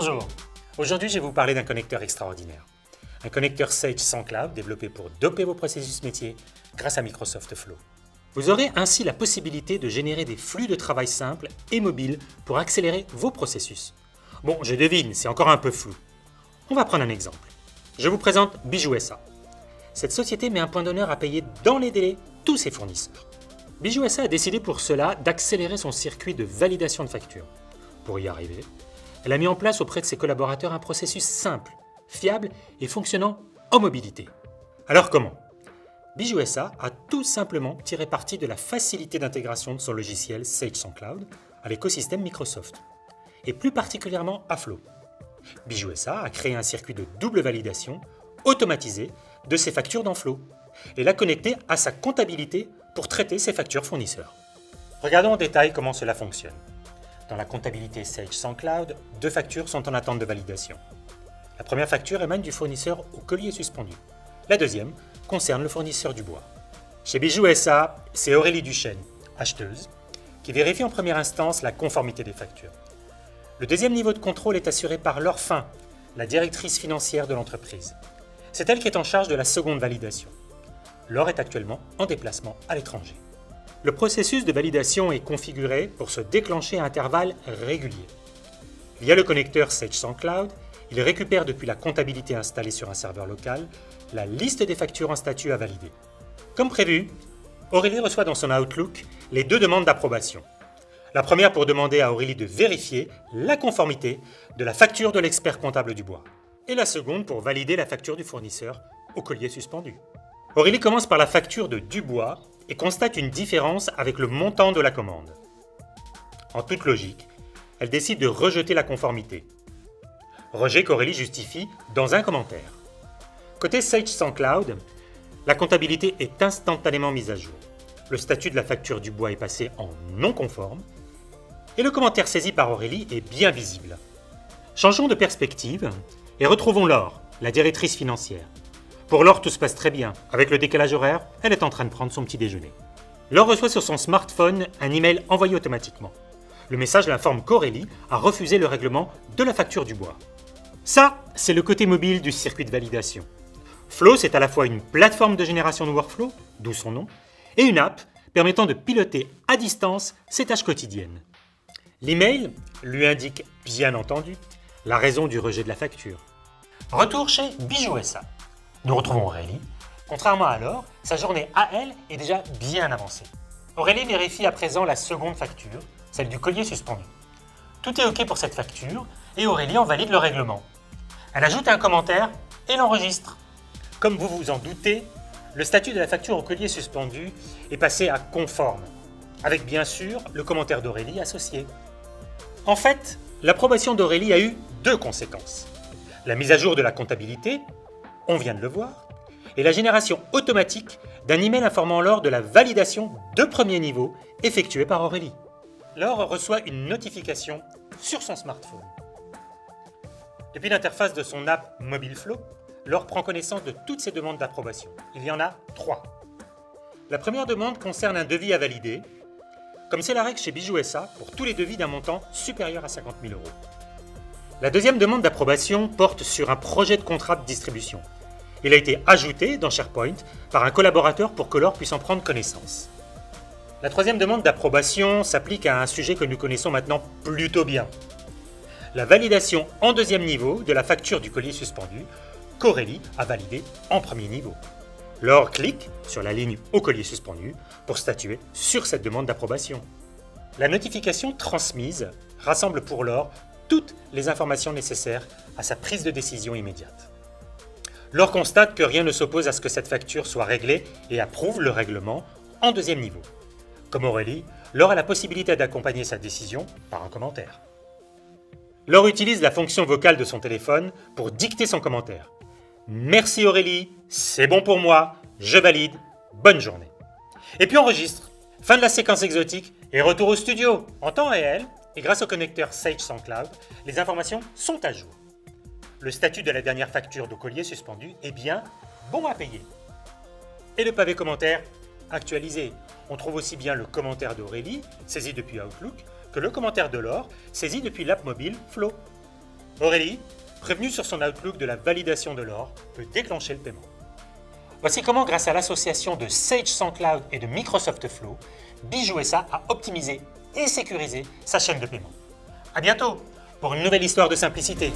Bonjour, aujourd'hui je vais vous parler d'un connecteur extraordinaire. Un connecteur Sage sans cloud développé pour doper vos processus métiers grâce à Microsoft Flow. Vous aurez ainsi la possibilité de générer des flux de travail simples et mobiles pour accélérer vos processus. Bon, je devine, c'est encore un peu flou. On va prendre un exemple. Je vous présente Bijou SA. Cette société met un point d'honneur à payer dans les délais tous ses fournisseurs. Bijou SA a décidé pour cela d'accélérer son circuit de validation de factures. Pour y arriver, elle a mis en place auprès de ses collaborateurs un processus simple, fiable et fonctionnant en mobilité. Alors comment ? Bijou SA a tout simplement tiré parti de la facilité d'intégration de son logiciel Sage sans cloud à l'écosystème Microsoft, et plus particulièrement à Flow. Bijou SA a créé un circuit de double validation automatisé de ses factures dans Flow et l'a connecté à sa comptabilité pour traiter ses factures fournisseurs. Regardons en détail comment cela fonctionne. Dans la comptabilité Sage sans cloud, 2 factures sont en attente de validation. La première facture émane du fournisseur au collier suspendu. La deuxième concerne le fournisseur du bois. Chez Bijou SA, c'est Aurélie Duchesne, acheteuse, qui vérifie en première instance la conformité des factures. Le deuxième niveau de contrôle est assuré par Laure Fin, la directrice financière de l'entreprise. C'est elle qui est en charge de la seconde validation. Laure est actuellement en déplacement à l'étranger. Le processus de validation est configuré pour se déclencher à intervalles réguliers. Via le connecteur Sage sans cloud, il récupère depuis la comptabilité installée sur un serveur local la liste des factures en statut à valider. Comme prévu, Aurélie reçoit dans son Outlook les 2 demandes d'approbation. La première pour demander à Aurélie de vérifier la conformité de la facture de l'expert comptable du bois. Et la seconde pour valider la facture du fournisseur au collier suspendu. Aurélie commence par la facture de Dubois et constate une différence avec le montant de la commande. En toute logique, elle décide de rejeter la conformité. Rejet qu'Aurélie justifie dans un commentaire. Côté Sage sans cloud, la comptabilité est instantanément mise à jour. Le statut de la facture du bois est passé en non conforme et le commentaire saisi par Aurélie est bien visible. Changeons de perspective et retrouvons Laure, la directrice financière. Pour Laure, tout se passe très bien. Avec le décalage horaire, elle est en train de prendre son petit déjeuner. Laure reçoit sur son smartphone un email envoyé automatiquement. Le message l'informe qu'Aurélie a refusé le règlement de la facture du bois. Ça, c'est le côté mobile du circuit de validation. Flow, c'est à la fois une plateforme de génération de workflow, d'où son nom, et une app permettant de piloter à distance ses tâches quotidiennes. L'email lui indique, bien entendu, la raison du rejet de la facture. Retour chez Bijou SA. Nous retrouvons Aurélie. Contrairement à Laure, sa journée à elle est déjà bien avancée. Aurélie vérifie à présent la seconde facture, celle du collier suspendu. Tout est OK pour cette facture et Aurélie en valide le règlement. Elle ajoute un commentaire et l'enregistre. Comme vous vous en doutez, le statut de la facture au collier suspendu est passé à conforme, avec bien sûr le commentaire d'Aurélie associé. En fait, l'approbation d'Aurélie a eu 2 conséquences. La mise à jour de la comptabilité, on vient de le voir, et la génération automatique d'un email informant Laure de la validation de premier niveau effectuée par Aurélie. Laure reçoit une notification sur son smartphone. Depuis l'interface de son app Mobile Flow, Laure prend connaissance de toutes ses demandes d'approbation. Il y en a 3. La première demande concerne un devis à valider, comme c'est la règle chez Bijou SA pour tous les devis d'un montant supérieur à 50 000 €. La deuxième demande d'approbation porte sur un projet de contrat de distribution. Il a été ajouté dans SharePoint par un collaborateur pour que Laure puisse en prendre connaissance. La troisième demande d'approbation s'applique à un sujet que nous connaissons maintenant plutôt bien. La validation en 2e niveau de la facture du collier suspendu qu'Aurélie a validé en 1er niveau. Laure clique sur la ligne au collier suspendu pour statuer sur cette demande d'approbation. La notification transmise rassemble pour Laure toutes les informations nécessaires à sa prise de décision immédiate. Laure constate que rien ne s'oppose à ce que cette facture soit réglée et approuve le règlement en 2e niveau. Comme Aurélie, Laure a la possibilité d'accompagner sa décision par un commentaire. Laure utilise la fonction vocale de son téléphone pour dicter son commentaire. « Merci Aurélie, c'est bon pour moi, je valide, bonne journée. » Et puis enregistre. Fin de la séquence exotique et retour au studio en temps réel. Et grâce au connecteur Sage sans cloud, les informations sont à jour. Le statut de la dernière facture de collier suspendu est bien bon à payer. Et le pavé commentaire actualisé. On trouve aussi bien le commentaire d'Aurélie, saisi depuis Outlook, que le commentaire de Laure, saisi depuis l'app mobile Flow. Aurélie, prévenue sur son Outlook de la validation de l'or, peut déclencher le paiement. Voici comment, grâce à l'association de Sage SendCloud et de Microsoft Flow, Bijou SA a optimisé et sécurisé sa chaîne de paiement. À bientôt pour une nouvelle histoire de simplicité.